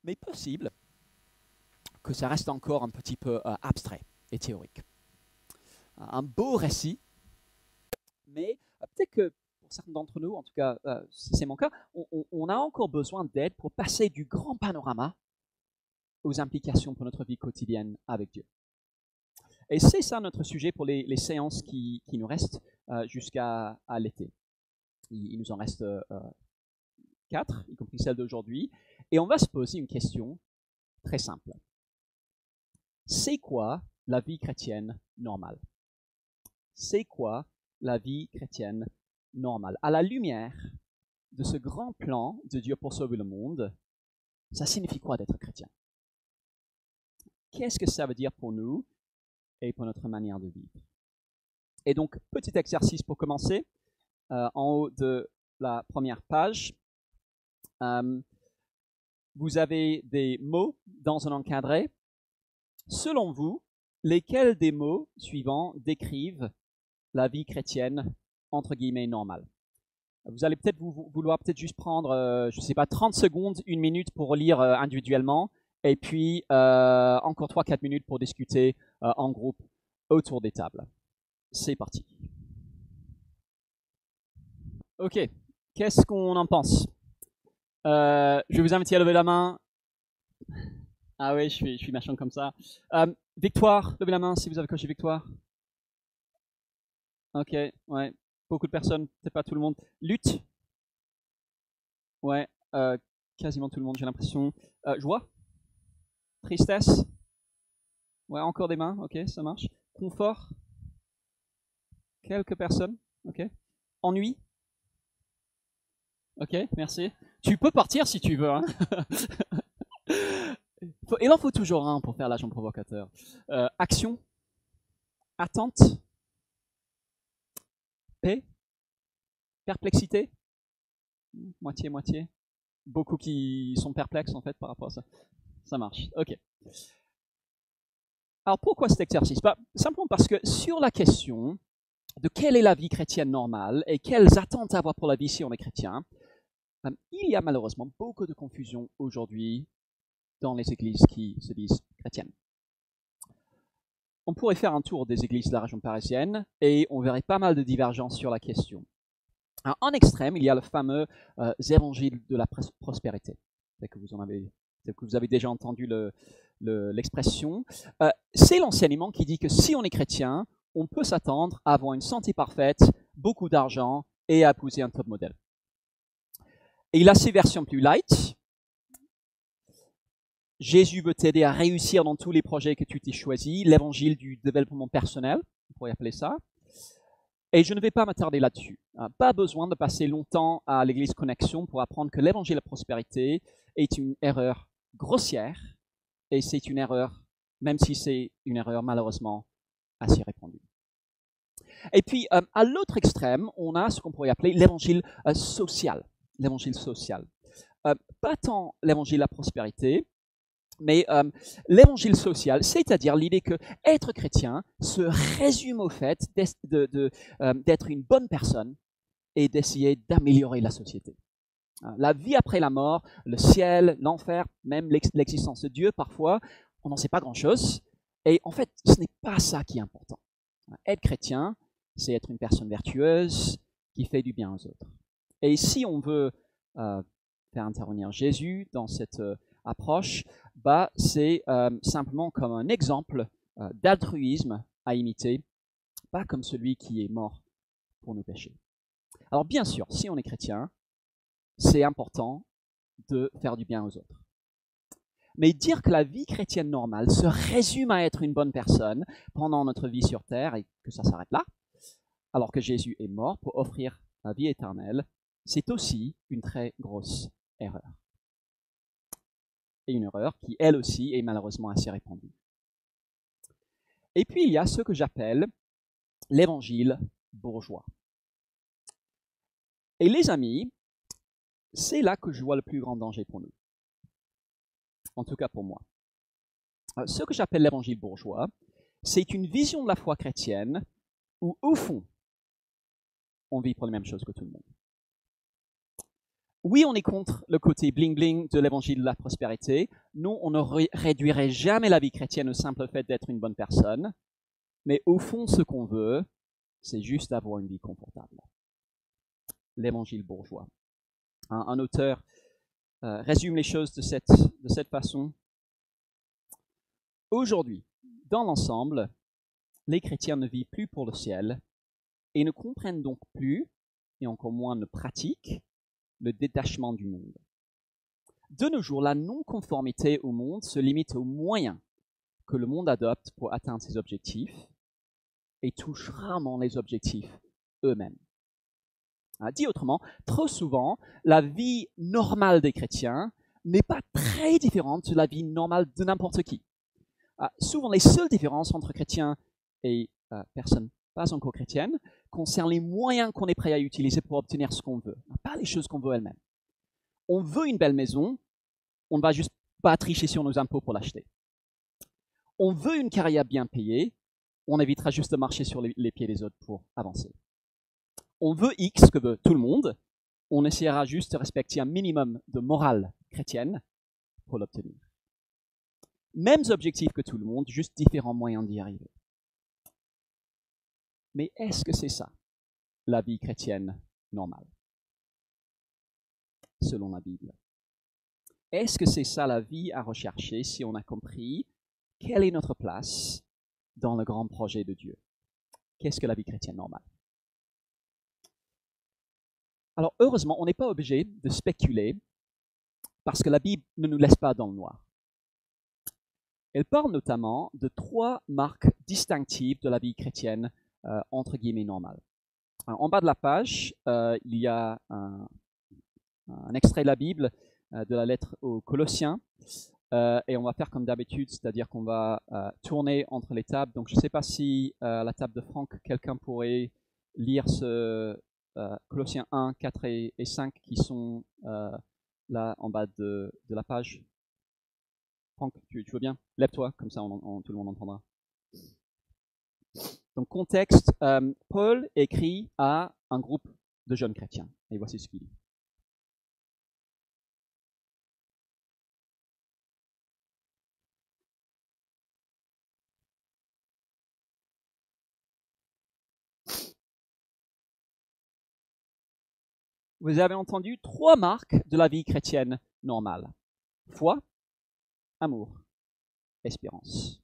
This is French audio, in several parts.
mais possible que ça reste encore un petit peu abstrait et théorique. Un beau récit, mais peut-être que pour certains d'entre nous, en tout cas c'est mon cas, on a encore besoin d'aide pour passer du grand panorama aux implications pour notre vie quotidienne avec Dieu. Et c'est ça notre sujet pour les séances qui nous restent jusqu'à l'été. Il nous en reste 4, y compris celle d'aujourd'hui, et on va se poser une question très simple. C'est quoi la vie chrétienne normale? C'est quoi la vie chrétienne normale? À la lumière de ce grand plan de Dieu pour sauver le monde, ça signifie quoi d'être chrétien? Qu'est-ce que ça veut dire pour nous et pour notre manière de vivre? Et donc, petit exercice pour commencer, en haut de la première page, vous avez des mots dans un encadré. Selon vous, lesquels des mots suivants décrivent la vie chrétienne, entre guillemets, normale? Vous allez peut-être vouloir peut-être juste prendre, je ne sais pas, 30 secondes, 1 minute pour lire individuellement, et puis encore 3-4 minutes pour discuter en groupe autour des tables. C'est parti. Ok, qu'est-ce qu'on en pense? Je vais vous inviter à lever la main. Ah oui, je suis machin comme ça. Victoire, levez la main si vous avez coché Victoire. Ok, ouais. Beaucoup de personnes, peut-être pas tout le monde. Lutte. Ouais, quasiment tout le monde, j'ai l'impression. Joie. Tristesse. Ouais, encore des mains. Ok, ça marche. Confort. Quelques personnes. Ok. Ennui. Ok, merci. Tu peux partir si tu veux. Hein. Il en faut toujours un pour faire l'agent provocateur. Action. Attente. Paix. Perplexité. Moitié-moitié. Beaucoup qui sont perplexes en fait par rapport à ça. Ça marche. Ok. Alors pourquoi cet exercice? Simplement parce que sur la question de quelle est la vie chrétienne normale et quelles attentes avoir pour la vie si on est chrétien, il y a malheureusement beaucoup de confusion aujourd'hui dans les églises qui se disent chrétiennes. On pourrait faire un tour des églises de la région parisienne et on verrait pas mal de divergences sur la question. Alors, en extrême, il y a le fameux évangile de la prospérité. Peut-être que vous avez déjà entendu l'expression. C'est l'enseignement qui dit que si on est chrétien, on peut s'attendre à avoir une santé parfaite, beaucoup d'argent et à épouser un top modèle. Et il a ses versions plus light. Jésus veut t'aider à réussir dans tous les projets que tu t'es choisis, l'évangile du développement personnel, on pourrait appeler ça. Et je ne vais pas m'attarder là-dessus. Pas besoin de passer longtemps à l'église Connexion pour apprendre que l'évangile de la prospérité est une erreur grossière, et c'est une erreur, même si c'est une erreur malheureusement assez répandue. Et puis, à l'autre extrême, on a ce qu'on pourrait appeler l'évangile social. L'évangile social. Pas tant l'évangile de la prospérité, mais l'évangile social, c'est-à-dire l'idée que être chrétien se résume au fait d'être une bonne personne et d'essayer d'améliorer la société. La vie après la mort, le ciel, l'enfer, même l'existence de Dieu, parfois, on n'en sait pas grand-chose. Et en fait, ce n'est pas ça qui est important. Être chrétien, c'est être une personne vertueuse qui fait du bien aux autres. Et si on veut faire intervenir Jésus dans cette approche, c'est simplement comme un exemple d'altruisme à imiter, pas comme celui qui est mort pour nos péchés. Alors bien sûr, si on est chrétien, c'est important de faire du bien aux autres. Mais dire que la vie chrétienne normale se résume à être une bonne personne pendant notre vie sur terre et que ça s'arrête là, alors que Jésus est mort pour offrir la vie éternelle, c'est aussi une très grosse erreur. Et une erreur qui, elle aussi, est malheureusement assez répandue. Et puis, il y a ce que j'appelle l'évangile bourgeois. Et les amis, c'est là que je vois le plus grand danger pour nous. En tout cas pour moi. Ce que j'appelle l'évangile bourgeois, c'est une vision de la foi chrétienne où, au fond, on vit pour les mêmes choses que tout le monde. Oui, on est contre le côté bling-bling de l'évangile de la prospérité. Nous, on ne réduirait jamais la vie chrétienne au simple fait d'être une bonne personne. Mais au fond, ce qu'on veut, c'est juste avoir une vie confortable. L'évangile bourgeois. Un auteur résume les choses de cette façon. Aujourd'hui, dans l'ensemble, les chrétiens ne vivent plus pour le ciel et ne comprennent donc plus, et encore moins ne pratiquent, le détachement du monde. De nos jours, la non-conformité au monde se limite aux moyens que le monde adopte pour atteindre ses objectifs et touche rarement les objectifs eux-mêmes. Dit autrement, trop souvent, la vie normale des chrétiens n'est pas très différente de la vie normale de n'importe qui. Souvent, les seules différences entre chrétiens et personnes pas encore chrétiennes concernent les moyens qu'on est prêt à utiliser pour obtenir ce qu'on veut, pas les choses qu'on veut elles-mêmes. On veut une belle maison, on ne va juste pas tricher sur nos impôts pour l'acheter. On veut une carrière bien payée, on évitera juste de marcher sur les pieds des autres pour avancer. On veut X, que veut tout le monde, on essaiera juste de respecter un minimum de morale chrétienne pour l'obtenir. Mêmes objectifs que tout le monde, juste différents moyens d'y arriver. Mais est-ce que c'est ça, la vie chrétienne normale, selon la Bible? Est-ce que c'est ça la vie à rechercher si on a compris quelle est notre place dans le grand projet de Dieu? Qu'est-ce que la vie chrétienne normale? Alors heureusement, on n'est pas obligé de spéculer parce que la Bible ne nous laisse pas dans le noir. Elle parle notamment de 3 marques distinctives de la vie chrétienne entre guillemets normale. En bas de la page, il y a un extrait de la Bible, de la lettre aux Colossiens, et on va faire comme d'habitude, c'est-à-dire qu'on va tourner entre les tables. Donc je ne sais pas si à la table de Franck, quelqu'un pourrait lire ce Colossiens 1, 4 et 5 qui sont là en bas de la page. Franck, tu veux bien? Lève-toi, comme ça tout le monde entendra. Donc contexte, Paul écrit à un groupe de jeunes chrétiens. Et voici ce qu'il dit. Vous avez entendu 3 marques de la vie chrétienne normale. Foi, amour, espérance.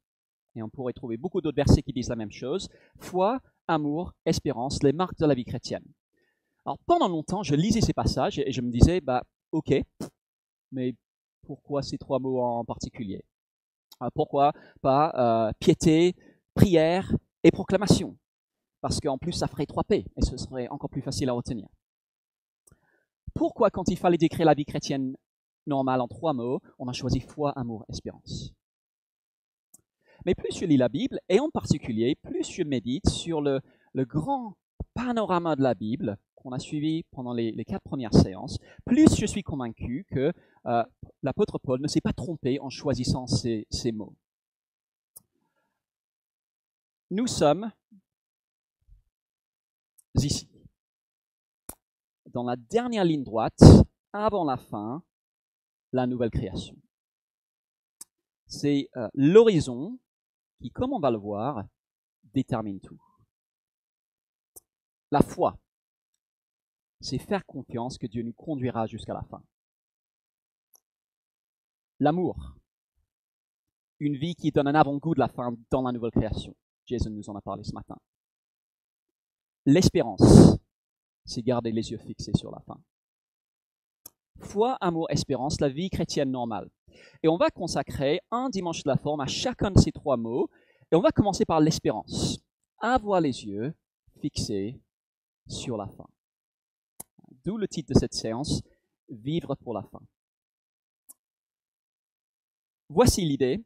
Et on pourrait trouver beaucoup d'autres versets qui disent la même chose. Foi, amour, espérance, les marques de la vie chrétienne. Alors pendant longtemps, je lisais ces passages et je me disais, ok, mais pourquoi ces 3 mots en particulier? Pourquoi pas piété, prière et proclamation? Parce qu'en plus, ça ferait 3 P et ce serait encore plus facile à retenir. Pourquoi, quand il fallait décrire la vie chrétienne normale en 3 mots, on a choisi foi, amour, espérance? Mais plus je lis la Bible, et en particulier, plus je médite sur le grand panorama de la Bible qu'on a suivi pendant les 4 premières séances, plus je suis convaincu que l'apôtre Paul ne s'est pas trompé en choisissant ces mots. Nous sommes ici, dans la dernière ligne droite, avant la fin, la nouvelle création. C'est l'horizon qui, comme on va le voir, détermine tout. La foi, c'est faire confiance que Dieu nous conduira jusqu'à la fin. L'amour, une vie qui donne un avant-goût de la fin dans la nouvelle création. Jason nous en a parlé ce matin. L'espérance, c'est garder les yeux fixés sur la fin. Foi, amour, espérance, la vie chrétienne normale. Et on va consacrer un dimanche de la forme à chacun de ces 3 mots. Et on va commencer par l'espérance. Avoir les yeux fixés sur la fin. D'où le titre de cette séance, Vivre pour la fin. Voici l'idée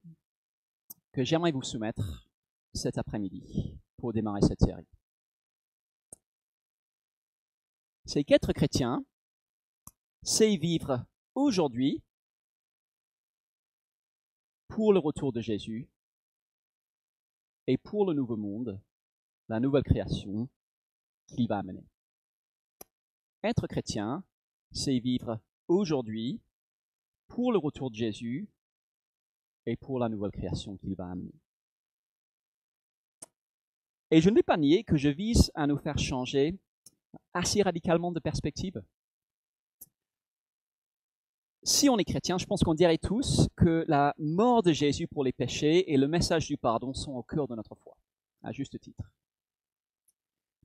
que j'aimerais vous soumettre cet après-midi pour démarrer cette série. C'est qu'être chrétien, c'est vivre aujourd'hui pour le retour de Jésus et pour le nouveau monde, la nouvelle création qu'il va amener. Être chrétien, c'est vivre aujourd'hui pour le retour de Jésus et pour la nouvelle création qu'il va amener. Et je ne vais pas nier que je vise à nous faire changer assez radicalement de perspective. Si on est chrétien, je pense qu'on dirait tous que la mort de Jésus pour les péchés et le message du pardon sont au cœur de notre foi, à juste titre.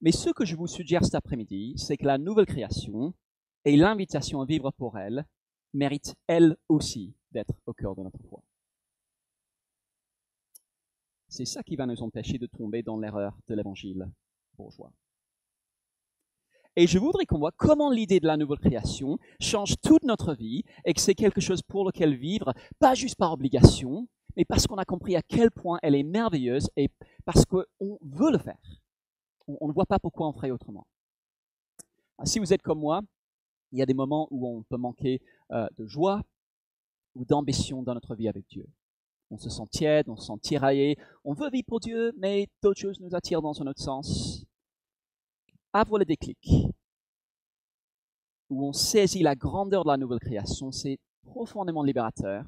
Mais ce que je vous suggère cet après-midi, c'est que la nouvelle création et l'invitation à vivre pour elle méritent elles aussi d'être au cœur de notre foi. C'est ça qui va nous empêcher de tomber dans l'erreur de l'évangile bourgeois. Et je voudrais qu'on voit comment l'idée de la nouvelle création change toute notre vie et que c'est quelque chose pour lequel vivre, pas juste par obligation, mais parce qu'on a compris à quel point elle est merveilleuse et parce qu'on veut le faire. On ne voit pas pourquoi on ferait autrement. Si vous êtes comme moi, il y a des moments où on peut manquer de joie ou d'ambition dans notre vie avec Dieu. On se sent tiède, on se sent tiraillé, on veut vivre pour Dieu, mais d'autres choses nous attirent dans un autre sens. Avoir le déclic, où on saisit la grandeur de la nouvelle création, c'est profondément libérateur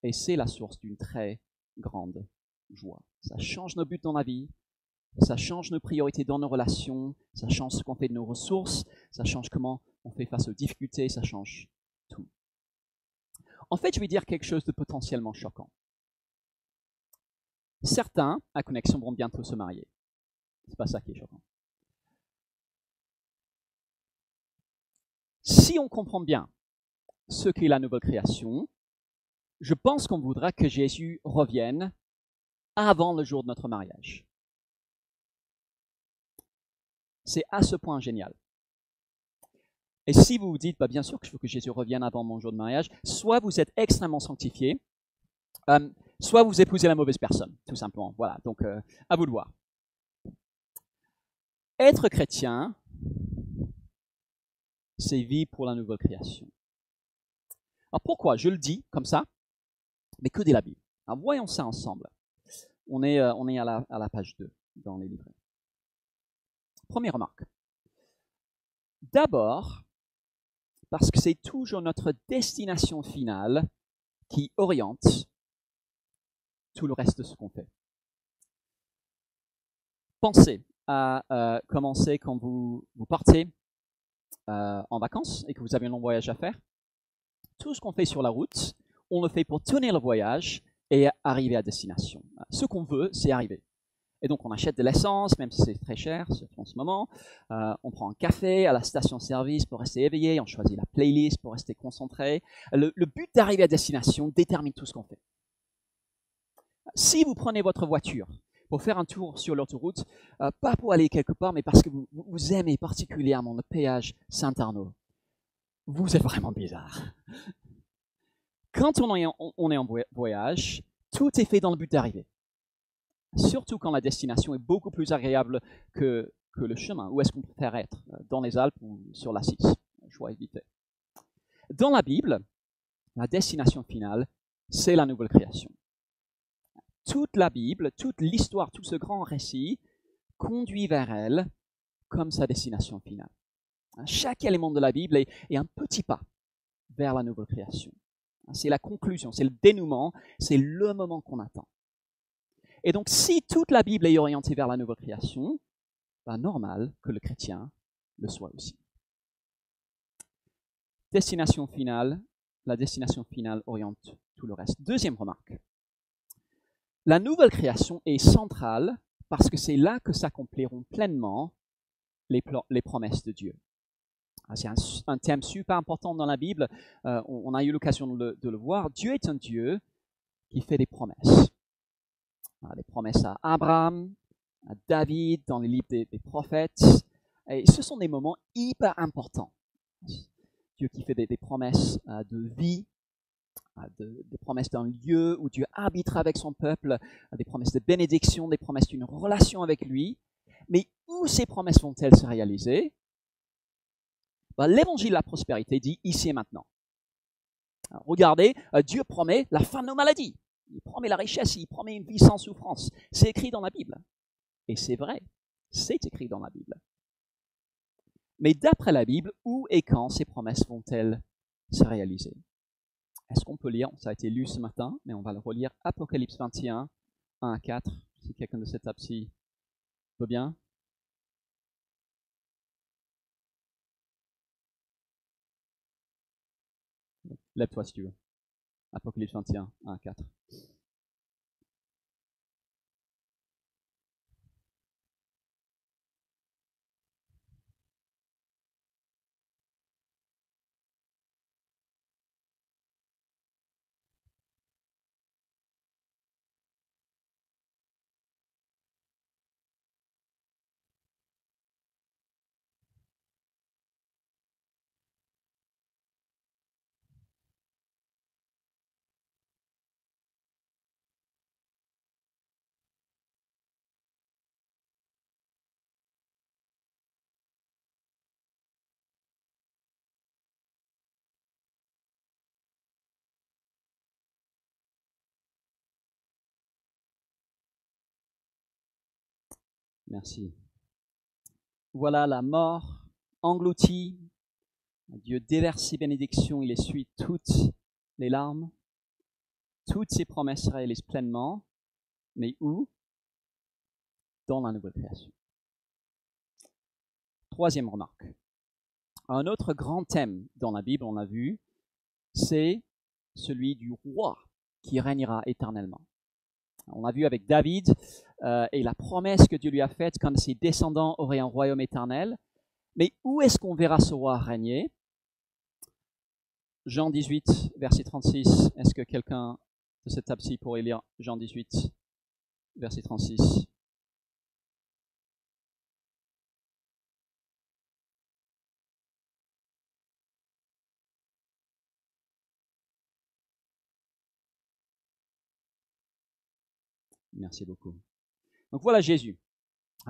et c'est la source d'une très grande joie. Ça change nos buts dans la vie, ça change nos priorités dans nos relations, ça change ce qu'on fait de nos ressources, ça change comment on fait face aux difficultés, ça change tout. En fait, je vais dire quelque chose de potentiellement choquant. Certains, à Connexion, vont bientôt se marier. C'est pas ça qui est choquant. Si on comprend bien ce qu'est la nouvelle création, je pense qu'on voudra que Jésus revienne avant le jour de notre mariage. C'est à ce point génial. Et si vous vous dites, bien sûr que je veux que Jésus revienne avant mon jour de mariage, soit vous êtes extrêmement sanctifié, soit vous épousez la mauvaise personne, tout simplement. Voilà, donc à vous de voir. Être chrétien, c'est vivre pour la nouvelle création. Alors pourquoi? Je le dis comme ça, mais que de la Bible. Alors voyons ça ensemble. On est à la page 2 dans les livrets. Première remarque. D'abord, parce que c'est toujours notre destination finale qui oriente tout le reste de ce qu'on fait. Pensez à commencer quand vous partez en vacances et que vous avez un long voyage à faire. Tout ce qu'on fait sur la route, on le fait pour tenir le voyage et arriver à destination. Ce qu'on veut, c'est arriver. Et donc, on achète de l'essence, même si c'est très cher, surtout en ce moment. On prend un café à la station-service pour rester éveillé. On choisit la playlist pour rester concentré. Le but d'arriver à destination détermine tout ce qu'on fait. Si vous prenez votre voiture pour faire un tour sur l'autoroute, pas pour aller quelque part, mais parce que vous aimez particulièrement le péage Saint-Arnaud, vous êtes vraiment bizarre. Quand on est en voyage, tout est fait dans le but d'arriver. Surtout quand la destination est beaucoup plus agréable que le chemin. Où est-ce qu'on préfère être? Dans les Alpes ou sur la 6? Choix évité. Dans la Bible, la destination finale, c'est la nouvelle création. Toute la Bible, toute l'histoire, tout ce grand récit conduit vers elle comme sa destination finale. Chaque élément de la Bible est un petit pas vers la nouvelle création. C'est la conclusion, c'est le dénouement, c'est le moment qu'on attend. Et donc, si toute la Bible est orientée vers la nouvelle création, normal que le chrétien le soit aussi. Destination finale, la destination finale oriente tout le reste. Deuxième remarque. La nouvelle création est centrale parce que c'est là que s'accompliront pleinement les promesses de Dieu. C'est un thème super important dans la Bible. On a eu l'occasion de le voir. Dieu est un Dieu qui fait des promesses. Des promesses à Abraham, à David, dans les livres des prophètes. Et ce sont des moments hyper importants. Dieu qui fait des promesses de vie, des promesses d'un lieu où Dieu habitera avec son peuple, des promesses de bénédiction, des promesses d'une relation avec lui. Mais où ces promesses vont-elles se réaliser? L'évangile de la prospérité dit ici et maintenant. Alors, regardez, Dieu promet la fin de nos maladies. Il promet la richesse, il promet une vie sans souffrance. C'est écrit dans la Bible. Et c'est vrai, c'est écrit dans la Bible. Mais d'après la Bible, où et quand ces promesses vont-elles s'est réalisé. Est-ce qu'on peut lire, ça a été lu ce matin, mais on va le relire, Apocalypse 21, 1 à 4, si quelqu'un de cette table-ci veut bien. Lève-toi si tu veux. Apocalypse 21, 1 à 4. Merci. Voilà la mort engloutie. Dieu déverse ses bénédictions, il essuie toutes les larmes. Toutes ses promesses se réalisent pleinement. Mais où? Dans la nouvelle création. Troisième remarque. Un autre grand thème dans la Bible, on l'a vu, c'est celui du roi qui régnera éternellement. On l'a vu avec David et la promesse que Dieu lui a faite quand ses descendants auraient un royaume éternel. Mais où est-ce qu'on verra ce roi régner? Jean 18, verset 36. Est-ce que quelqu'un de cette table-ci pourrait lire Jean 18, verset 36? Merci beaucoup. Donc voilà Jésus,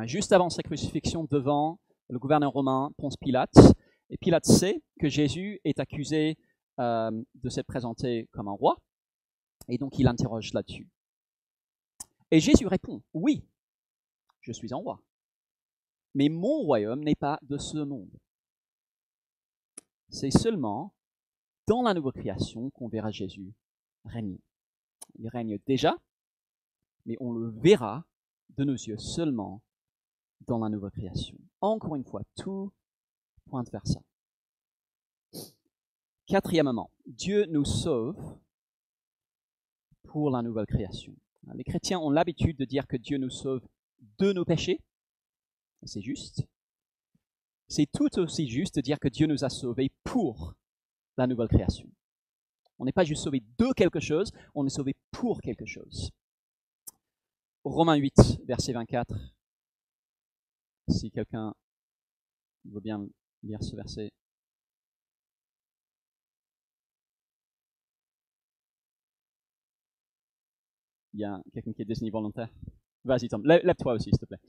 juste avant sa crucifixion devant le gouverneur romain Ponce Pilate. Et Pilate sait que Jésus est accusé de s'être présenté comme un roi. Et donc il interroge là-dessus. Et Jésus répond, oui, je suis un roi. Mais mon royaume n'est pas de ce monde. C'est seulement dans la nouvelle création qu'on verra Jésus régner. Il règne déjà, mais on le verra de nos yeux seulement dans la nouvelle création. Encore une fois, tout pointe vers ça. Quatrièmement, Dieu nous sauve pour la nouvelle création. Les chrétiens ont l'habitude de dire que Dieu nous sauve de nos péchés, et c'est juste. C'est tout aussi juste de dire que Dieu nous a sauvés pour la nouvelle création. On n'est pas juste sauvé de quelque chose, on est sauvé pour quelque chose. Romains 8, verset 24. Si quelqu'un veut bien lire ce verset. Il y a quelqu'un qui est désigné volontaire. Vas-y Tom, lève-toi aussi s'il te plaît.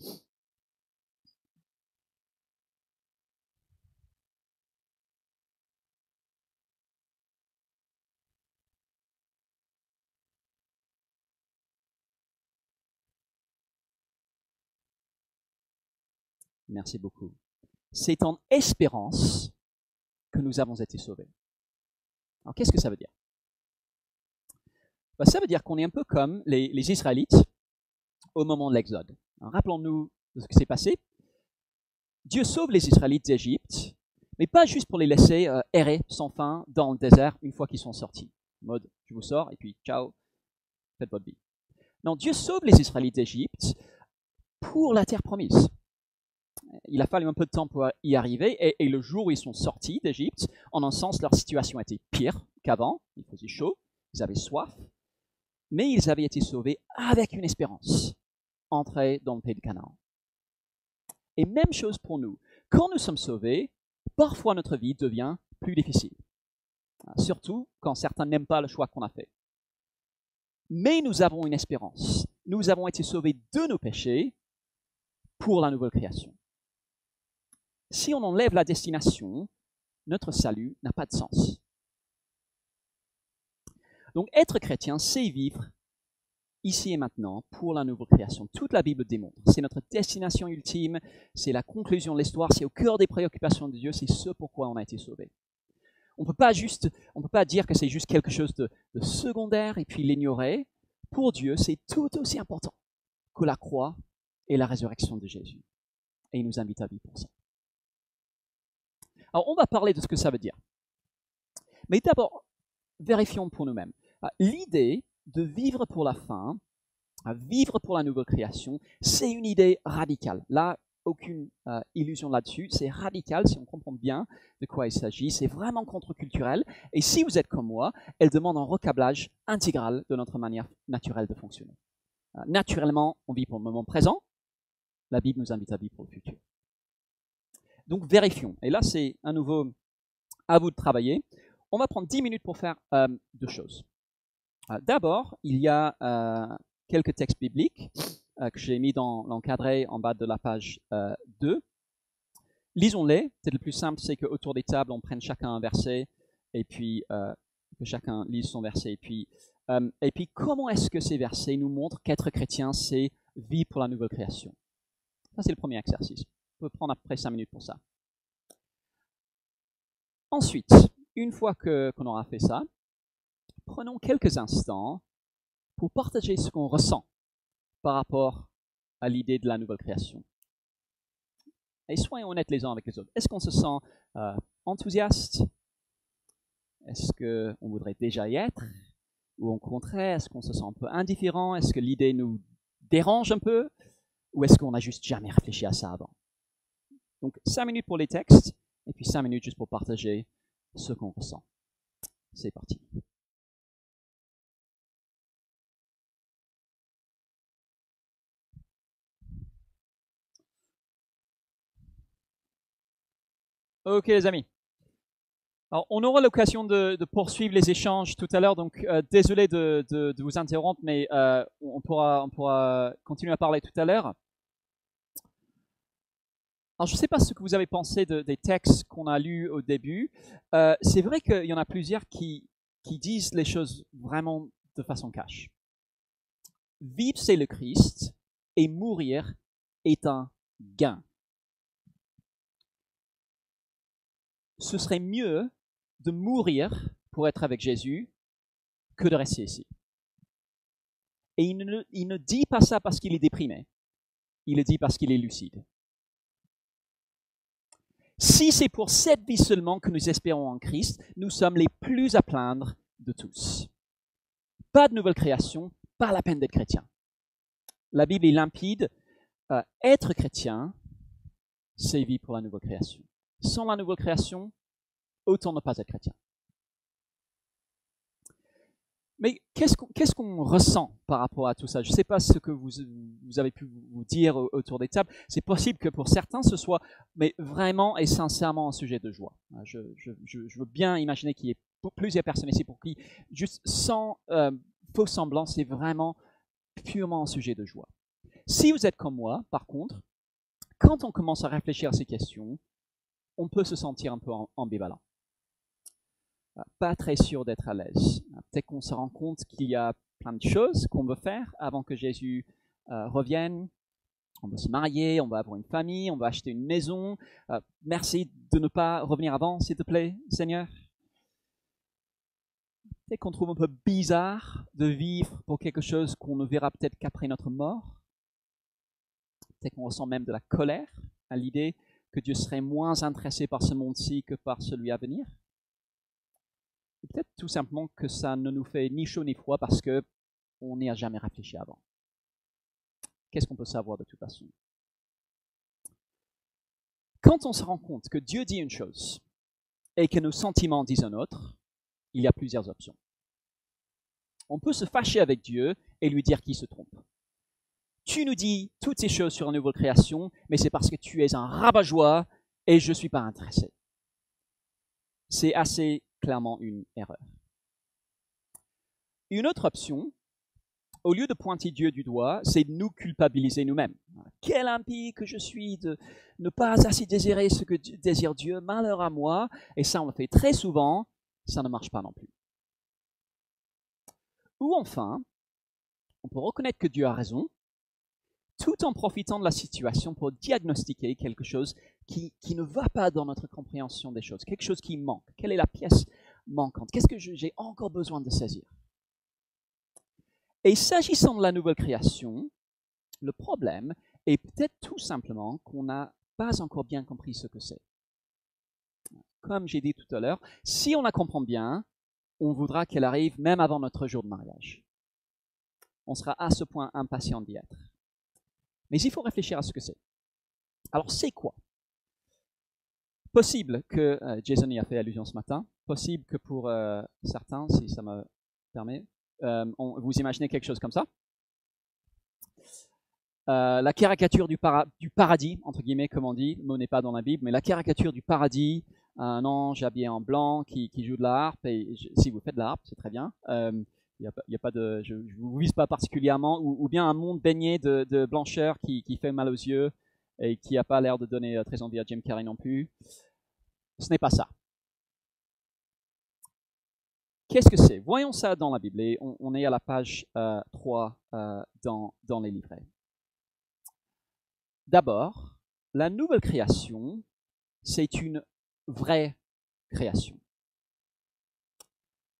Merci beaucoup. C'est en espérance que nous avons été sauvés. Alors qu'est-ce que ça veut dire? Ça veut dire qu'on est un peu comme les Israélites au moment de l'Exode. Rappelons-nous de ce qui s'est passé. Dieu sauve les Israélites d'Égypte, mais pas juste pour les laisser errer sans fin dans le désert une fois qu'ils sont sortis. En mode, je vous sors et puis ciao, faites votre vie. Non, Dieu sauve les Israélites d'Égypte pour la terre promise. Il a fallu un peu de temps pour y arriver, et le jour où ils sont sortis d'Égypte, en un sens, leur situation était pire qu'avant. Il faisait chaud, ils avaient soif, mais ils avaient été sauvés avec une espérance, entrés dans le pays de Canaan. Et même chose pour nous. Quand nous sommes sauvés, parfois notre vie devient plus difficile. Surtout quand certains n'aiment pas le choix qu'on a fait. Mais nous avons une espérance. Nous avons été sauvés de nos péchés pour la nouvelle création. Si on enlève la destination, notre salut n'a pas de sens. Donc être chrétien, c'est vivre ici et maintenant pour la nouvelle création. Toute la Bible démontre. C'est notre destination ultime, c'est la conclusion de l'histoire, c'est au cœur des préoccupations de Dieu, c'est ce pourquoi on a été sauvé. On peut pas dire que c'est juste quelque chose de secondaire et puis l'ignorer. Pour Dieu, c'est tout aussi important que la croix et la résurrection de Jésus. Et il nous invite à vivre pour ça. Alors, on va parler de ce que ça veut dire. Mais d'abord, vérifions pour nous-mêmes. L'idée de vivre pour la fin, vivre pour la nouvelle création, c'est une idée radicale. Là, aucune illusion là-dessus. C'est radical si on comprend bien de quoi il s'agit. C'est vraiment contre-culturel. Et si vous êtes comme moi, elle demande un recablage intégral de notre manière naturelle de fonctionner. Naturellement, on vit pour le moment présent. La Bible nous invite à vivre pour le futur. Donc, vérifions. Et là, c'est à nouveau à vous de travailler. On va prendre 10 minutes pour faire 2 choses. D'abord, il y a quelques textes bibliques que j'ai mis dans l'encadré en bas de la page 2. Lisons-les. Peut-être le plus simple, c'est qu'autour des tables, on prenne chacun un verset et puis que chacun lise son verset. Et puis comment est-ce que ces versets nous montrent qu'être chrétien, c'est vivre pour la nouvelle création? Ça, c'est le premier exercice. On peut prendre à peu près 5 minutes pour ça. Ensuite, une fois qu'on aura fait ça, prenons quelques instants pour partager ce qu'on ressent par rapport à l'idée de la nouvelle création. Et soyons honnêtes les uns avec les autres. Est-ce qu'on se sent enthousiaste? Est-ce qu'on voudrait déjà y être? Ou au contraire, est-ce qu'on se sent un peu indifférent? Est-ce que l'idée nous dérange un peu? Ou est-ce qu'on n'a juste jamais réfléchi à ça avant? Donc 5 minutes pour les textes, et puis 5 minutes juste pour partager ce qu'on ressent. C'est parti. Ok les amis. Alors, on aura l'occasion de poursuivre les échanges tout à l'heure, donc désolé de vous interrompre, mais on pourra continuer à parler tout à l'heure. Alors, je ne sais pas ce que vous avez pensé des textes qu'on a lus au début. C'est vrai qu'il y en a plusieurs qui disent les choses vraiment de façon cash. Vivre, c'est le Christ, et mourir est un gain. Ce serait mieux de mourir pour être avec Jésus que de rester ici. Et il ne dit pas ça parce qu'il est déprimé. Il le dit parce qu'il est lucide. Si c'est pour cette vie seulement que nous espérons en Christ, nous sommes les plus à plaindre de tous. Pas de nouvelle création, pas la peine d'être chrétien. La Bible est limpide. Être chrétien, c'est vivre pour la nouvelle création. Sans la nouvelle création, autant ne pas être chrétien. Mais qu'est-ce qu'on ressent par rapport à tout ça? Je ne sais pas ce que vous avez pu vous dire autour des tables. C'est possible que pour certains, ce soit mais vraiment et sincèrement un sujet de joie. Je veux bien imaginer qu'il y ait plusieurs personnes ici pour qui, juste sans faux semblant, c'est vraiment purement un sujet de joie. Si vous êtes comme moi, par contre, quand on commence à réfléchir à ces questions, on peut se sentir un peu ambivalent. Pas très sûr d'être à l'aise. Peut-être qu'on se rend compte qu'il y a plein de choses qu'on veut faire avant que Jésus revienne. On veut se marier, on va avoir une famille, on va acheter une maison. Merci de ne pas revenir avant, s'il te plaît, Seigneur. Peut-être qu'on trouve un peu bizarre de vivre pour quelque chose qu'on ne verra peut-être qu'après notre mort. Peut-être qu'on ressent même de la colère à l'idée que Dieu serait moins intéressé par ce monde-ci que par celui à venir. Ou peut-être tout simplement que ça ne nous fait ni chaud ni froid parce qu'on n'y a jamais réfléchi avant. Qu'est-ce qu'on peut savoir de toute façon? Quand on se rend compte que Dieu dit une chose et que nos sentiments disent une autre, il y a plusieurs options. On peut se fâcher avec Dieu et lui dire qu'il se trompe. Tu nous dis toutes ces choses sur une nouvelle création, mais c'est parce que tu es un rabat-joie et je ne suis pas intéressé. C'est assez clairement une erreur. Une autre option, au lieu de pointer Dieu du doigt, c'est de nous culpabiliser nous-mêmes. Quel impie que je suis de ne pas assez désirer ce que désire Dieu, malheur à moi. Et ça, on le fait très souvent, ça ne marche pas non plus. Ou enfin, on peut reconnaître que Dieu a raison, tout en profitant de la situation pour diagnostiquer quelque chose qui ne va pas dans notre compréhension des choses, quelque chose qui manque. Quelle est la pièce manquante? Qu'est-ce que j'ai encore besoin de saisir? Et s'agissant de la nouvelle création, le problème est peut-être tout simplement qu'on n'a pas encore bien compris ce que c'est. Comme j'ai dit tout à l'heure, si on la comprend bien, on voudra qu'elle arrive même avant notre jour de mariage. On sera à ce point impatient d'y être. Mais il faut réfléchir à ce que c'est. Alors, c'est quoi? Possible que, Jason y a fait allusion ce matin, possible que pour certains, si ça me permet, vous imaginez quelque chose comme ça. La caricature du paradis, entre guillemets, comme on dit, le mot n'est pas dans la Bible, mais la caricature du paradis, un ange habillé en blanc qui joue de la harpe, et si vous faites de la harpe, c'est très bien. Y a pas de, je ne vous vise pas particulièrement, ou bien un monde baigné de blancheur qui fait mal aux yeux et qui n'a pas l'air de donner très envie à Jim Carrey non plus. Ce n'est pas ça. Qu'est-ce que c'est? Voyons ça dans la Bible, et on est à la page 3 dans les livrets. D'abord, la nouvelle création, c'est une vraie création.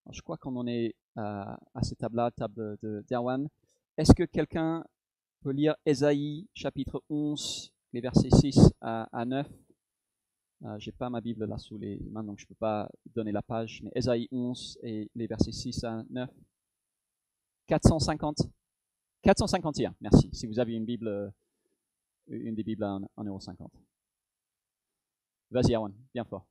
Alors, je crois qu'on en est à cette table-là, table d'Erwan. Est-ce que quelqu'un peut lire Ésaïe, chapitre 11, les versets 6 à 9? J'ai pas ma Bible là sous les mains, donc je peux pas donner la page, mais Ésaïe 11 et les versets 6 à 9. 450. 451, merci. Si vous avez une Bible, une des Bibles à 1,50 €. Vas-y, Erwan, bien fort.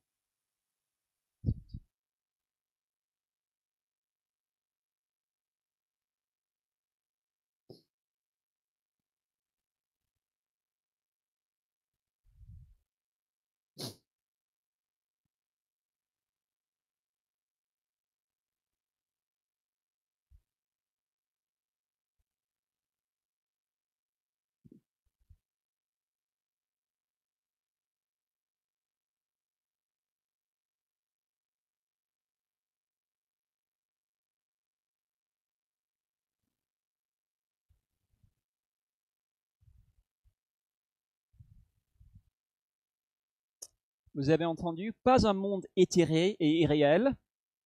Vous avez entendu, pas un monde éthéré et irréel,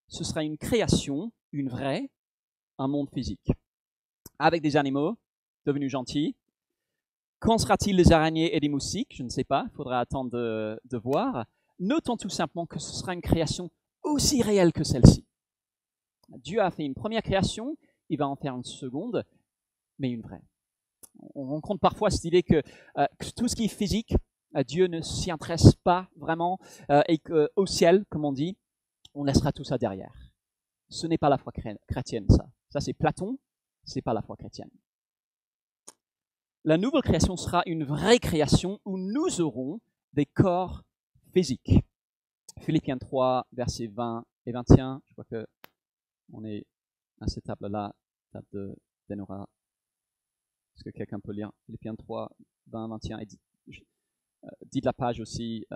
ce sera une création, une vraie, un monde physique. Avec des animaux devenus gentils. Qu'en sera-t-il des araignées et des moustiques? Je ne sais pas, il faudra attendre de voir. Notons tout simplement que ce sera une création aussi réelle que celle-ci. Dieu a fait une première création, il va en faire une seconde, mais une vraie. On rencontre parfois cette idée que tout ce qui est physique, Dieu ne s'y intéresse pas vraiment, et qu'au ciel, comme on dit, on laissera tout ça derrière. Ce n'est pas la foi chrétienne, ça. Ça, c'est Platon, c'est pas la foi chrétienne. La nouvelle création sera une vraie création où nous aurons des corps physiques. Philippiens 3, versets 20 et 21. Je crois que on est à cette table-là, table de Denora. Est-ce que quelqu'un peut lire Philippiens 3, 20, 21 et dites la page aussi.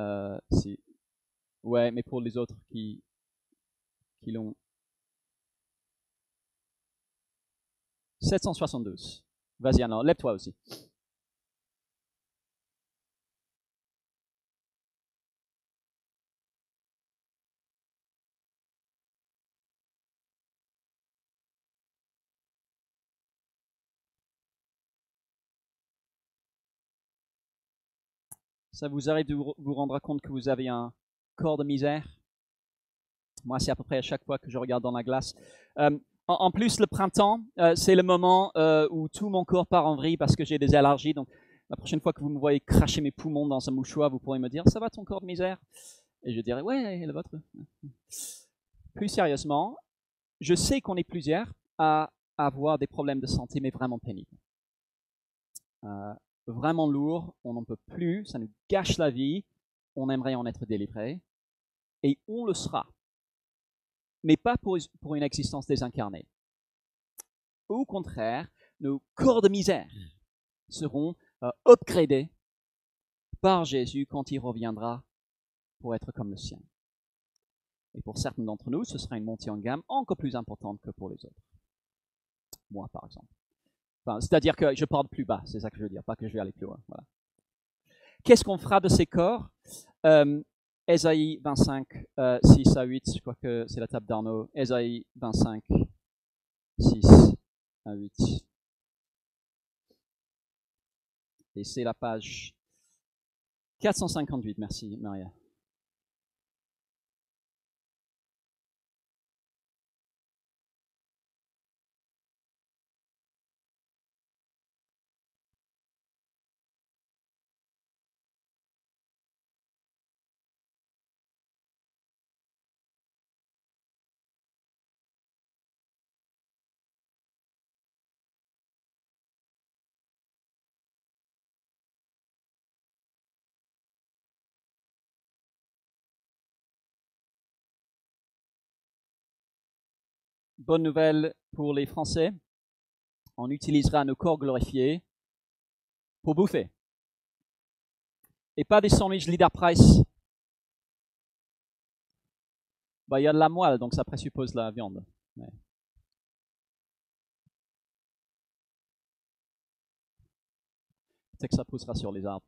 Ouais, mais pour les autres qui l'ont. 772. Vas-y, alors, lève-toi aussi. Ça vous arrive de vous rendre compte que vous avez un corps de misère? Moi, c'est à peu près à chaque fois que je regarde dans la glace. En plus, le printemps, c'est le moment où tout mon corps part en vrille parce que j'ai des allergies. Donc, la prochaine fois que vous me voyez cracher mes poumons dans un mouchoir, vous pourrez me dire, ça va ton corps de misère? Et je dirais, ouais, le vôtre. Plus sérieusement, je sais qu'on est plusieurs à avoir des problèmes de santé, mais vraiment pénibles. Vraiment lourd, on n'en peut plus, ça nous gâche la vie, on aimerait en être délivré, et on le sera. Mais pas pour une existence désincarnée. Au contraire, nos corps de misère seront upgradés par Jésus quand il reviendra pour être comme le sien. Et pour certains d'entre nous, ce sera une montée en gamme encore plus importante que pour les autres. Moi, par exemple. Enfin, c'est-à-dire que je parle plus bas, c'est ça que je veux dire, pas que je vais aller plus loin. Voilà. Qu'est-ce qu'on fera de ces corps? Ésaïe 25, 6 à 8, je crois que c'est la table d'Arnaud. Ésaïe 25, 6 à 8. Et c'est la page 458, merci Maria. Bonne nouvelle pour les Français, on utilisera nos corps glorifiés pour bouffer. Et pas des sandwichs Leader Price. Bah, il y a de la moelle, donc ça présuppose la viande. Ouais. Peut-être que ça poussera sur les arbres.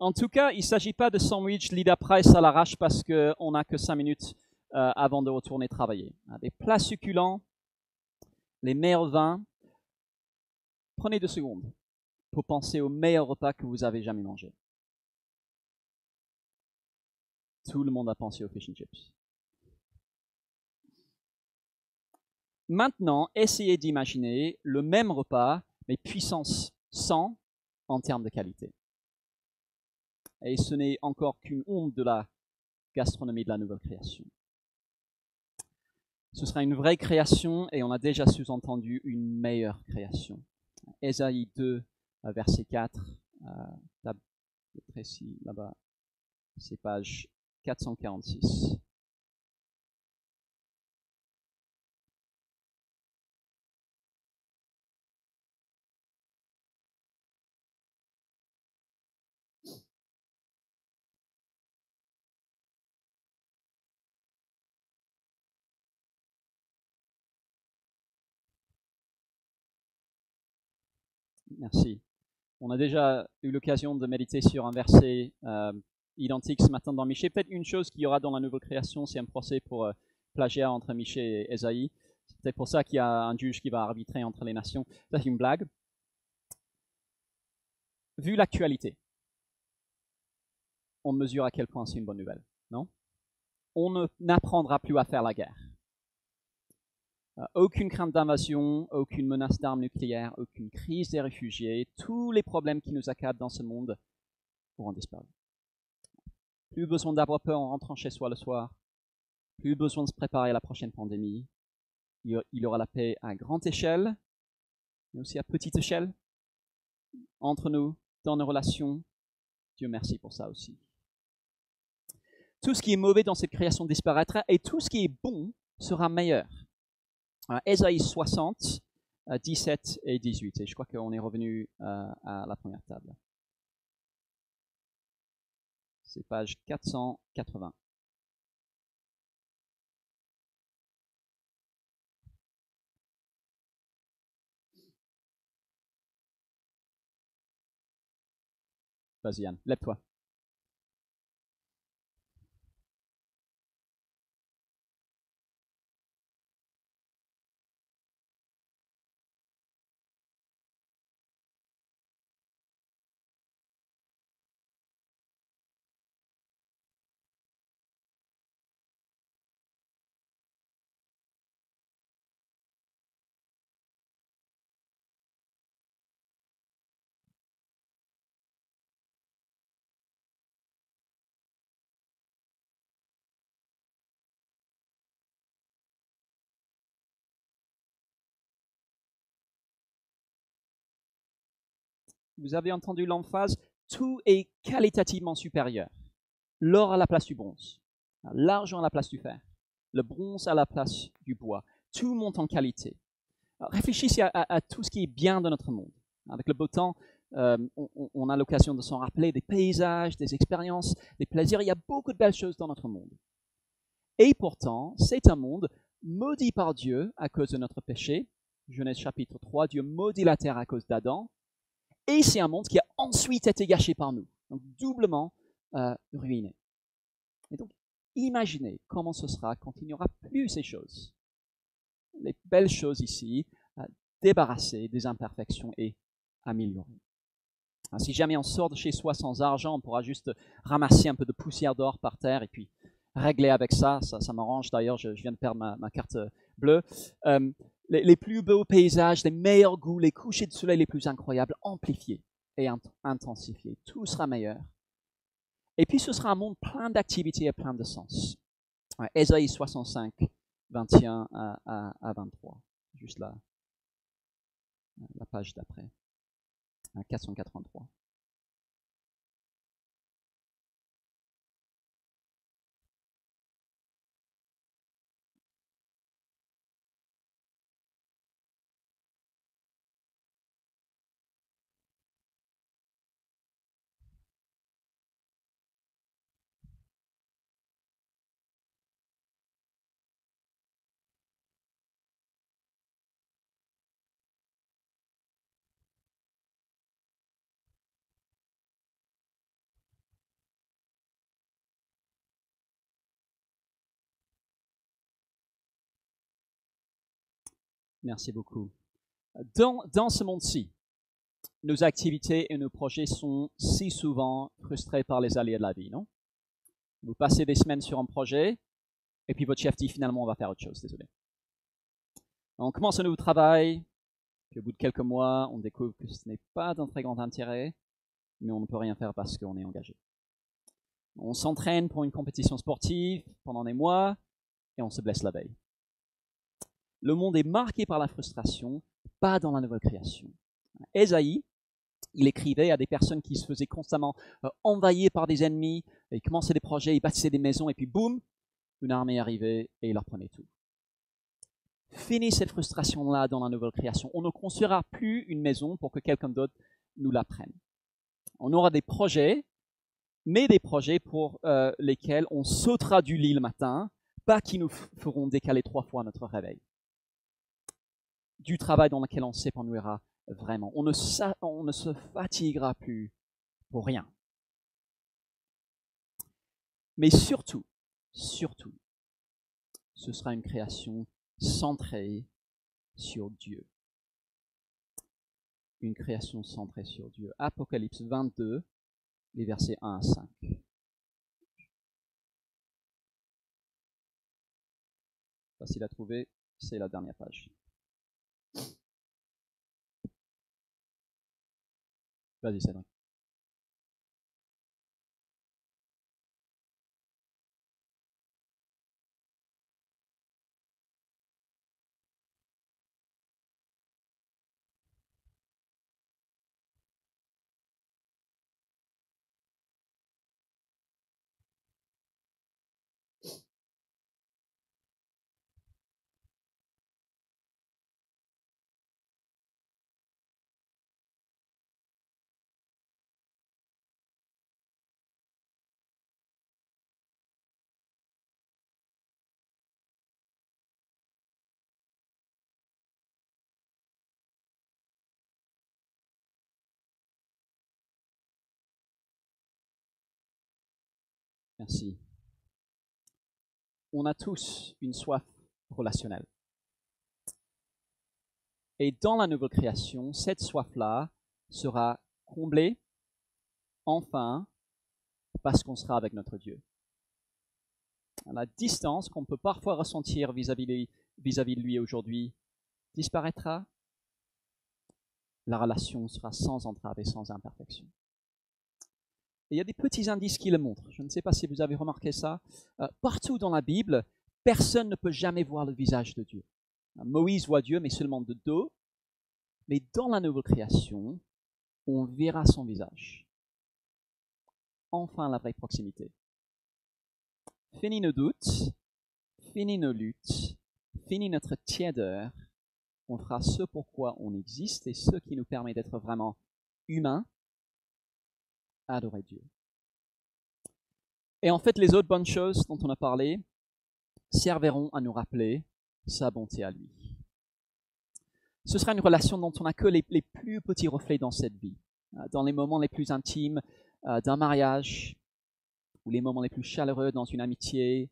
En tout cas, il ne s'agit pas de sandwich Leader Price à l'arrache parce qu'on n'a que 5 minutes avant de retourner travailler. Des plats succulents, les meilleurs vins. Prenez 2 secondes pour penser au meilleur repas que vous avez jamais mangé. Tout le monde a pensé aux fish and chips. Maintenant, essayez d'imaginer le même repas, mais puissance 100 en termes de qualité. Et ce n'est encore qu'une onde de la gastronomie de la nouvelle création. Ce sera une vraie création et on a déjà sous-entendu une meilleure création. Ésaïe 2, verset 4, table précis là-bas, c'est page 446. Merci. On a déjà eu l'occasion de méditer sur un verset identique ce matin dans Michée. Peut-être une chose qu'il y aura dans la nouvelle création, c'est un procès pour plagiat entre Michée et Ésaïe. C'est peut-être pour ça qu'il y a un juge qui va arbitrer entre les nations. Ça, c'est une blague. Vu l'actualité, on mesure à quel point c'est une bonne nouvelle, non? On n'apprendra plus à faire la guerre. Aucune crainte d'invasion, aucune menace d'armes nucléaires, aucune crise des réfugiés, tous les problèmes qui nous accablent dans ce monde auront disparu. Plus besoin d'avoir peur en rentrant chez soi le soir, plus besoin de se préparer à la prochaine pandémie. Il y aura la paix à grande échelle, mais aussi à petite échelle, entre nous, dans nos relations. Dieu merci pour ça aussi. Tout ce qui est mauvais dans cette création disparaîtra et tout ce qui est bon sera meilleur. Ésaïe 60, 17 et 18. Et je crois qu'on est revenu à la première table. C'est page 480. Vas-y Yann, lève-toi. Vous avez entendu l'emphase, tout est qualitativement supérieur. L'or à la place du bronze, l'argent à la place du fer, le bronze à la place du bois. Tout monte en qualité. Alors, réfléchissez à tout ce qui est bien dans notre monde. Avec le beau temps, on a l'occasion de s'en rappeler, des paysages, des expériences, des plaisirs. Il y a beaucoup de belles choses dans notre monde. Et pourtant, c'est un monde maudit par Dieu à cause de notre péché. Genèse chapitre 3, Dieu maudit la terre à cause d'Adam. Et c'est un monde qui a ensuite été gâché par nous, donc doublement ruiné. Et donc, imaginez comment ce sera quand il n'y aura plus ces choses. Les belles choses ici, débarrassées des imperfections et améliorées. Si jamais on sort de chez soi sans argent, on pourra juste ramasser un peu de poussière d'or par terre et puis régler avec ça. Ça m'arrange d'ailleurs, je viens de perdre ma carte bleue. Les plus beaux paysages, les meilleurs goûts, les couchers de soleil les plus incroyables, amplifiés et intensifiés. Tout sera meilleur. Et puis ce sera un monde plein d'activités et plein de sens. Ésaïe 65, 21 à 23. Juste la page d'après. 483. Merci beaucoup. Dans ce monde-ci, nos activités et nos projets sont si souvent frustrés par les aléas de la vie, non? Vous passez des semaines sur un projet, et puis votre chef dit finalement on va faire autre chose, désolé. On commence un nouveau travail, puis au bout de quelques mois, on découvre que ce n'est pas d'un très grand intérêt, mais on ne peut rien faire parce qu'on est engagé. On s'entraîne pour une compétition sportive pendant des mois, et on se blesse la veille. Le monde est marqué par la frustration, pas dans la nouvelle création. Ésaïe, il écrivait à des personnes qui se faisaient constamment envahir par des ennemis, ils commençaient des projets, ils bâtissaient des maisons, et puis boum, une armée arrivait et il leur prenait tout. Finis cette frustration-là dans la nouvelle création. On ne construira plus une maison pour que quelqu'un d'autre nous la prenne. On aura des projets, mais des projets pour lesquels on sautera du lit le matin, pas qui nous feront décaler 3 fois notre réveil. Du travail dans lequel on s'épanouira vraiment. On ne se fatiguera plus pour rien. Mais surtout, ce sera une création centrée sur Dieu. Une création centrée sur Dieu. Apocalypse 22, les versets 1 à 5. Facile à trouver, c'est la dernière page. Vas-y, Cédric. Merci. On a tous une soif relationnelle. Et dans la nouvelle création, cette soif-là sera comblée, enfin, parce qu'on sera avec notre Dieu. La distance qu'on peut parfois ressentir vis-à-vis de lui aujourd'hui disparaîtra. La relation sera sans entrave et sans imperfection. Et il y a des petits indices qui le montrent. Je ne sais pas si vous avez remarqué ça. Partout dans la Bible, personne ne peut jamais voir le visage de Dieu. Moïse voit Dieu, mais seulement de dos. Mais dans la nouvelle création, on verra son visage. Enfin, la vraie proximité. Fini nos doutes, fini nos luttes, fini notre tiédeur. On fera ce pourquoi on existe et ce qui nous permet d'être vraiment humain, adorer Dieu. Et en fait, les autres bonnes choses dont on a parlé serviront à nous rappeler sa bonté à lui. Ce sera une relation dont on n'a que les plus petits reflets dans cette vie. Dans les moments les plus intimes d'un mariage, ou les moments les plus chaleureux dans une amitié,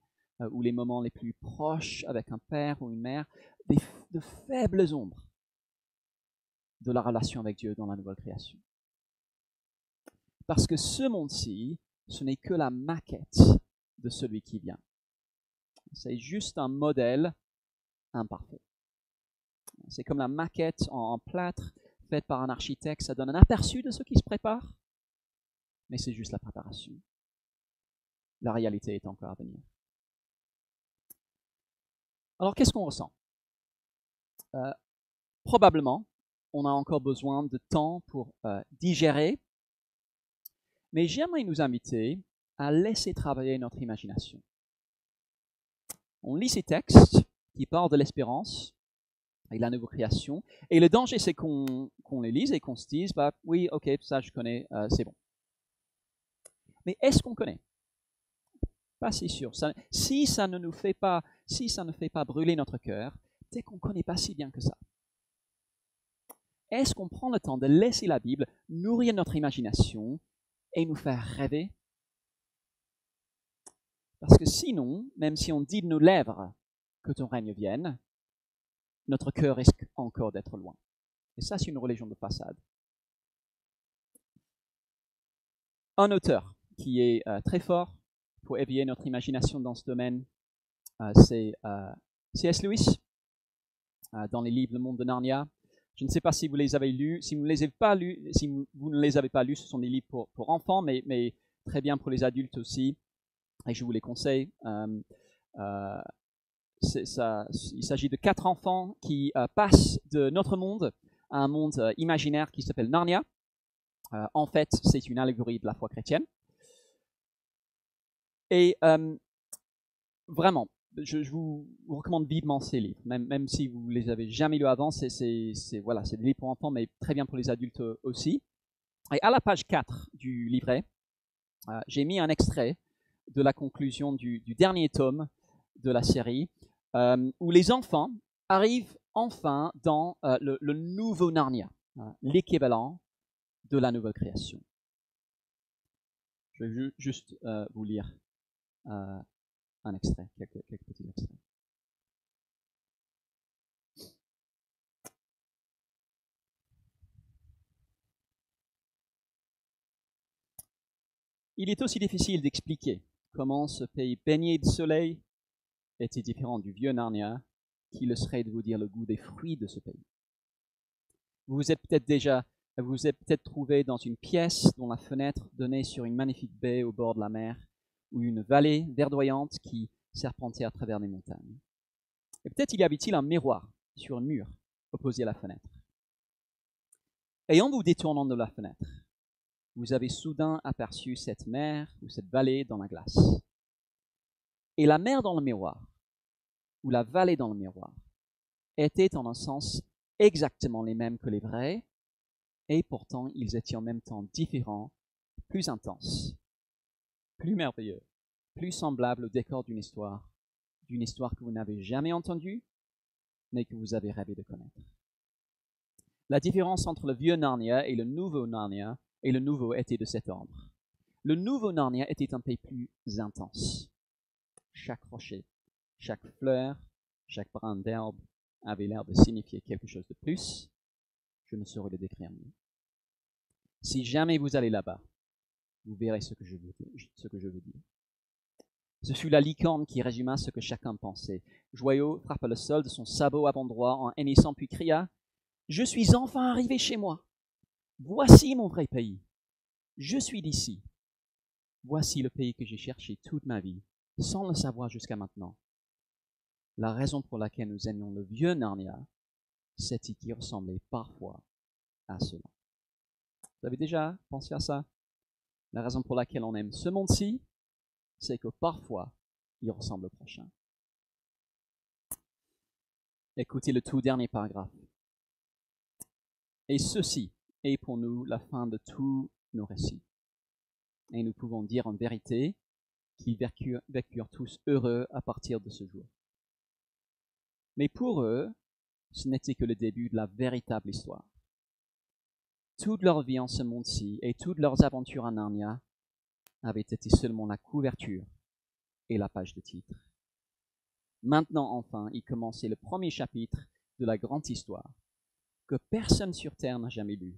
ou les moments les plus proches avec un père ou une mère, de faibles ombres de la relation avec Dieu dans la nouvelle création. Parce que ce monde-ci, ce n'est que la maquette de celui qui vient. C'est juste un modèle imparfait. C'est comme la maquette en plâtre faite par un architecte, ça donne un aperçu de ce qui se prépare, mais c'est juste la préparation. La réalité est encore à venir. Alors, qu'est-ce qu'on ressent? Probablement, on a encore besoin de temps pour digérer, mais j'aimerais nous inviter à laisser travailler notre imagination. On lit ces textes qui parlent de l'espérance et de la nouvelle création, et le danger, c'est qu'on les lise et qu'on se dise, bah oui, ok, ça je connais, c'est bon. Mais est-ce qu'on connaît? Pas si sûr. Si ça ne fait pas brûler notre cœur, c'est qu'on ne connaît pas si bien que ça. Est-ce qu'on prend le temps de laisser la Bible nourrir notre imagination et nous faire rêver? Parce que sinon, même si on dit de nos lèvres que ton règne vienne, notre cœur risque encore d'être loin. Et ça, c'est une religion de façade. Un auteur qui est très fort pour éveiller notre imagination dans ce domaine, c'est C.S. Lewis, dans les livres Le Monde de Narnia. Je ne sais pas si vous les avez lus. Si vous ne les avez pas lus, ce sont des livres pour enfants, mais très bien pour les adultes aussi. Et je vous les conseille. Il s'agit de 4 enfants qui passent de notre monde à un monde imaginaire qui s'appelle Narnia. En fait, c'est une allégorie de la foi chrétienne. Et vraiment, je vous recommande vivement ces livres, même si vous les avez jamais lus avant. C'est des livres pour enfants, mais très bien pour les adultes aussi. Et à la page 4 du livret, j'ai mis un extrait de la conclusion du dernier tome de la série, où les enfants arrivent enfin dans le nouveau Narnia, l'équivalent de la nouvelle création. Je vais juste vous lire un extrait, quelques petits extraits. Il est aussi difficile d'expliquer comment ce pays baigné de soleil était différent du vieux Narnia, qui le serait de vous dire le goût des fruits de ce pays. Vous vous êtes peut-être trouvé dans une pièce dont la fenêtre donnait sur une magnifique baie au bord de la mer, ou une vallée verdoyante qui serpentait à travers les montagnes. Et peut-être y avait-il un miroir sur un mur opposé à la fenêtre. Et en vous détournant de la fenêtre, vous avez soudain aperçu cette mer ou cette vallée dans la glace. Et la mer dans le miroir, ou la vallée dans le miroir, étaient en un sens exactement les mêmes que les vrais, et pourtant ils étaient en même temps différents, plus intenses, plus merveilleux, plus semblables au décor d'une histoire que vous n'avez jamais entendue, mais que vous avez rêvé de connaître. La différence entre le vieux Narnia et le nouveau Narnia était de cet ordre. Le nouveau Narnia était un pays plus intense. Chaque rocher, chaque fleur, chaque brin d'herbe avait l'air de signifier quelque chose de plus. Je ne saurais le décrire mieux. Si jamais vous allez là-bas, vous verrez ce que je veux dire. Ce fut la licorne qui résuma ce que chacun pensait. Joyau frappa le sol de son sabot avant-droit en hennissant puis cria « Je suis enfin arrivé chez moi. Voici mon vrai pays. Je suis d'ici. Voici le pays que j'ai cherché toute ma vie, sans le savoir jusqu'à maintenant. La raison pour laquelle nous aimions le vieux Narnia, c'était qu'il ressemblait parfois à cela. » Vous avez déjà pensé à ça? La raison pour laquelle on aime ce monde-ci, c'est que parfois, il ressemble au prochain. Écoutez le tout dernier paragraphe. Et ceci est pour nous la fin de tous nos récits. Et nous pouvons dire en vérité qu'ils vécurent tous heureux à partir de ce jour. Mais pour eux, ce n'était que le début de la véritable histoire. Toute leur vie en ce monde-ci et toutes leurs aventures à Narnia avaient été seulement la couverture et la page de titre. Maintenant, enfin, il commençait le premier chapitre de la grande histoire que personne sur Terre n'a jamais lu,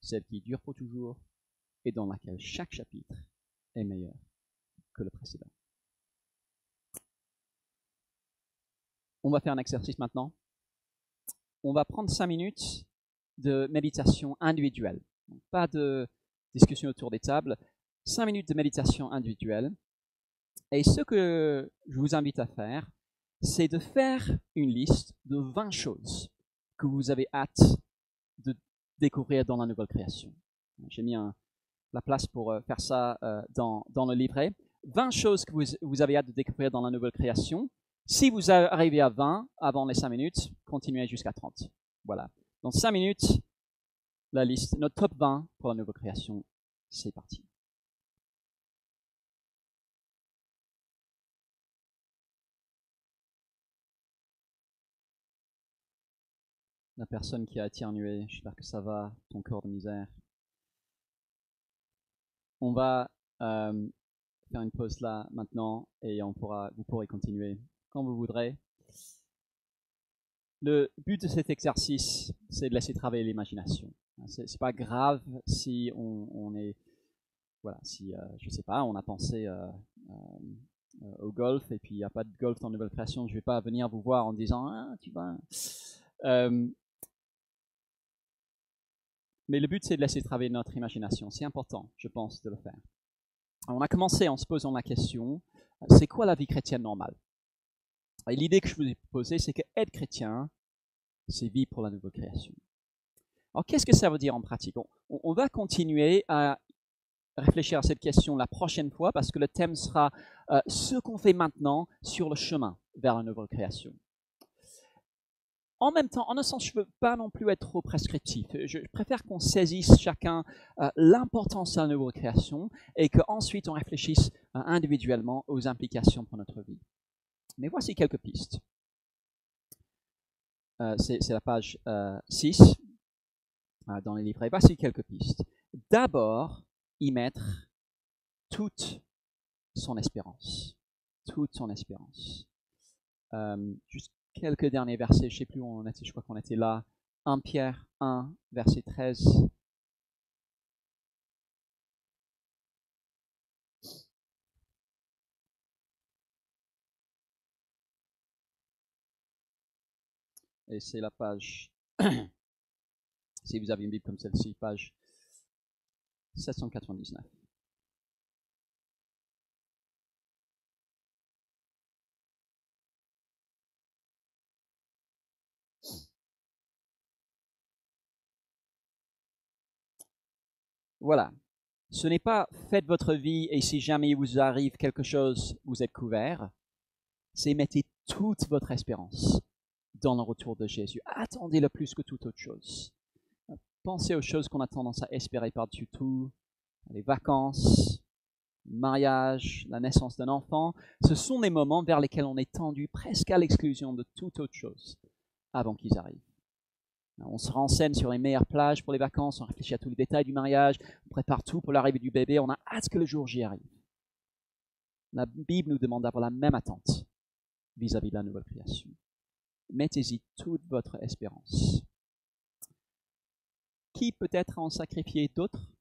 celle qui dure pour toujours et dans laquelle chaque chapitre est meilleur que le précédent. On va faire un exercice maintenant. On va prendre 5 minutes de méditation individuelle. Pas de discussion autour des tables. 5 minutes de méditation individuelle. Et ce que je vous invite à faire, c'est de faire une liste de 20 choses que vous avez hâte de découvrir dans la nouvelle création. J'ai mis la place pour faire ça dans le livret. 20 choses que vous avez hâte de découvrir dans la nouvelle création. Si vous arrivez à 20 avant les 5 minutes, continuez jusqu'à 30. Voilà. Dans 5 minutes, la liste, notre top 20 pour la nouvelle création, c'est parti. La personne qui a éternué, j'espère que ça va, ton corps de misère. On va faire une pause là maintenant et vous pourrez continuer quand vous voudrez. Le but de cet exercice, c'est de laisser travailler l'imagination. C'est pas grave si on est, voilà, si je sais pas, on a pensé au golf et puis il n'y a pas de golf dans Nouvelle Création, je vais pas venir vous voir en disant ah tu vas. Mais le but, c'est de laisser travailler notre imagination. C'est important, je pense, de le faire. On a commencé en se posant la question, c'est quoi la vie chrétienne normale? Et l'idée que je vous ai posée, c'est que être chrétien, c'est vie pour la nouvelle création. Alors, qu'est-ce que ça veut dire en pratique? On va continuer à réfléchir à cette question la prochaine fois, parce que le thème sera ce qu'on fait maintenant sur le chemin vers la nouvelle création. En même temps, en un sens, je ne veux pas non plus être trop prescriptif. Je préfère qu'on saisisse chacun l'importance de la nouvelle création et qu'ensuite on réfléchisse individuellement aux implications pour notre vie. Mais voici quelques pistes. C'est la page 6 dans les livrets. Voici quelques pistes. D'abord, y mettre toute son espérance. Toute son espérance. Juste quelques derniers versets, je ne sais plus où on était, je crois qu'on était là. 1 Pierre 1, verset 13. Et c'est la page, si vous avez une Bible comme celle-ci, page 799. Voilà. Ce n'est pas faites votre vie et si jamais il vous arrive quelque chose, vous êtes couvert. C'est mettez toute votre espérance dans le retour de Jésus. Attendez-le plus que toute autre chose. Pensez aux choses qu'on a tendance à espérer par-dessus tout, les vacances, le mariage, la naissance d'un enfant. Ce sont des moments vers lesquels on est tendu presque à l'exclusion de toute autre chose avant qu'ils arrivent. On se renseigne sur les meilleures plages pour les vacances, on réfléchit à tous les détails du mariage, on prépare tout pour l'arrivée du bébé, on a hâte que le jour J arrive. La Bible nous demande d'avoir la même attente vis-à-vis de la nouvelle création. Mettez-y toute votre espérance. Qui peut-être en sacrifier d'autres?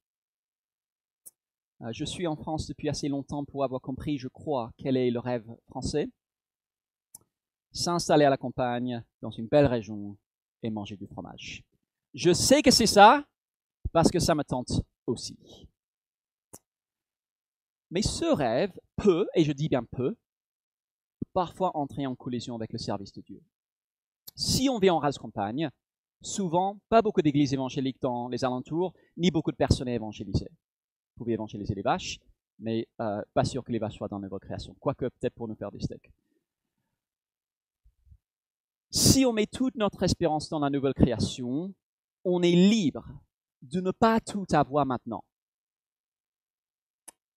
Je suis en France depuis assez longtemps pour avoir compris, je crois, quel est le rêve français. S'installer à la campagne, dans une belle région, et manger du fromage. Je sais que c'est ça, parce que ça me tente aussi. Mais ce rêve peut, et je dis bien peut, parfois entrer en collision avec le service de Dieu. Si on vit en rase campagne, souvent, pas beaucoup d'églises évangéliques dans les alentours, ni beaucoup de personnes évangélisées. Vous pouvez évangéliser les vaches, mais pas sûr que les vaches soient dans la nouvelle création. Quoique, peut-être pour nous faire des steaks. Si on met toute notre espérance dans la nouvelle création, on est libre de ne pas tout avoir maintenant.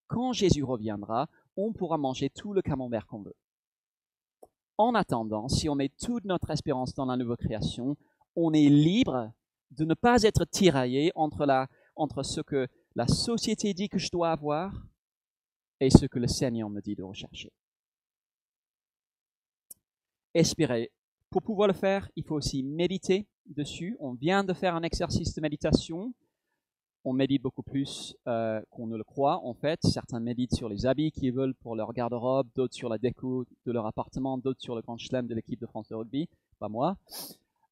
Quand Jésus reviendra, on pourra manger tout le camembert qu'on veut. En attendant, si on met toute notre espérance dans la nouvelle création, on est libre de ne pas être tiraillé entre ce que la société dit que je dois avoir et ce que le Seigneur me dit de rechercher. Espérer. Pour pouvoir le faire, il faut aussi méditer dessus. On vient de faire un exercice de méditation. On médite beaucoup plus qu'on ne le croit, en fait. Certains méditent sur les habits qu'ils veulent pour leur garde-robe, d'autres sur la déco de leur appartement, d'autres sur le grand chelem de l'équipe de France de rugby, pas moi.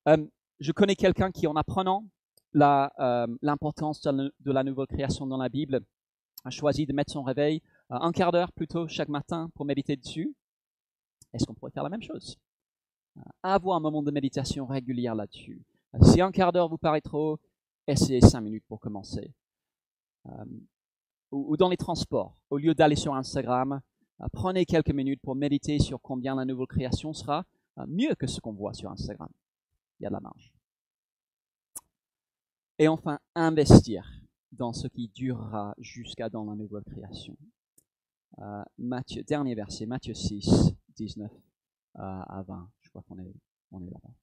Je connais quelqu'un qui, en apprenant l'importance de la nouvelle création dans la Bible, a choisi de mettre son réveil un quart d'heure plutôt chaque matin pour méditer dessus. Est-ce qu'on pourrait faire la même chose? Avoir un moment de méditation régulière là-dessus. Si un quart d'heure vous paraît trop, essayez 5 minutes pour commencer. Ou dans les transports, au lieu d'aller sur Instagram, prenez quelques minutes pour méditer sur combien la nouvelle création sera mieux que ce qu'on voit sur Instagram. Il y a de la marge. Et enfin, investir dans ce qui durera jusqu'à dans la nouvelle création. Matthieu, dernier verset, Matthieu 6, 19 à 20. Je crois qu'on est là-bas.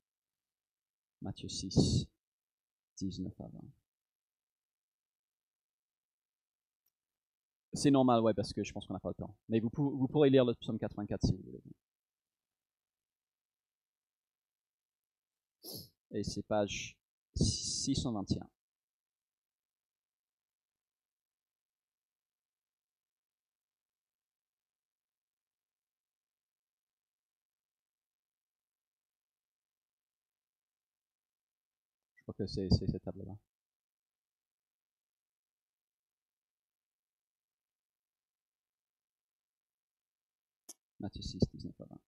Matthieu 6, 19 à 20. C'est normal, ouais, parce que je pense qu'on n'a pas le temps. Mais vous pourrez lire le psaume 84 si vous voulez. Et c'est page 621. Je crois que c'est cette table-là. Matthieu 6, 19 à 20.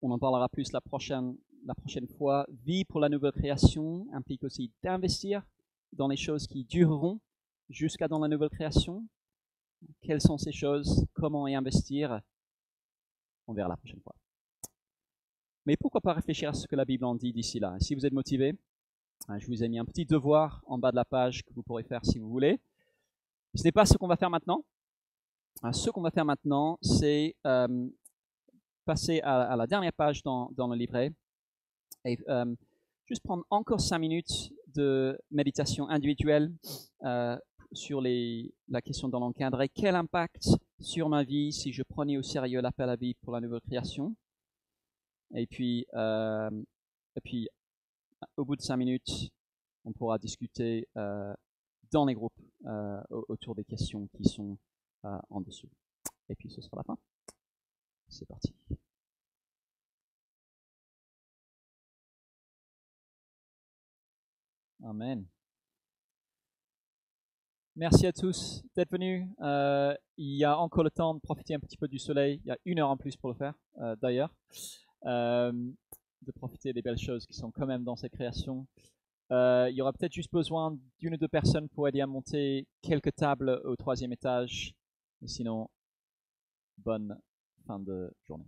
On en parlera plus la prochaine fois. Vie pour la nouvelle création implique aussi d'investir dans les choses qui dureront jusqu'à dans la nouvelle création. Quelles sont ces choses? Comment y investir? On verra la prochaine fois. Mais pourquoi pas réfléchir à ce que la Bible en dit d'ici là? Si vous êtes motivé, je vous ai mis un petit devoir en bas de la page que vous pourrez faire si vous voulez. Ce n'est pas ce qu'on va faire maintenant. Ce qu'on va faire maintenant, c'est passer à la dernière page dans le livret et juste prendre encore 5 minutes de méditation individuelle sur la question dans l'encadré. Quel impact sur ma vie si je prenais au sérieux l'appel à vie pour la nouvelle création? Et puis, au bout de 5 minutes, on pourra discuter dans les groupes autour des questions qui sont en dessous. Et puis, ce sera la fin. C'est parti. Amen. Merci à tous d'être venus. Il y a encore le temps de profiter un petit peu du soleil. Il y a 1 heure en plus pour le faire, d'ailleurs. De profiter des belles choses qui sont quand même dans ces créations. Il y aura peut-être juste besoin d'1 ou 2 personnes pour aider à monter quelques tables au 3e étage. Mais sinon, bonne fin de journée.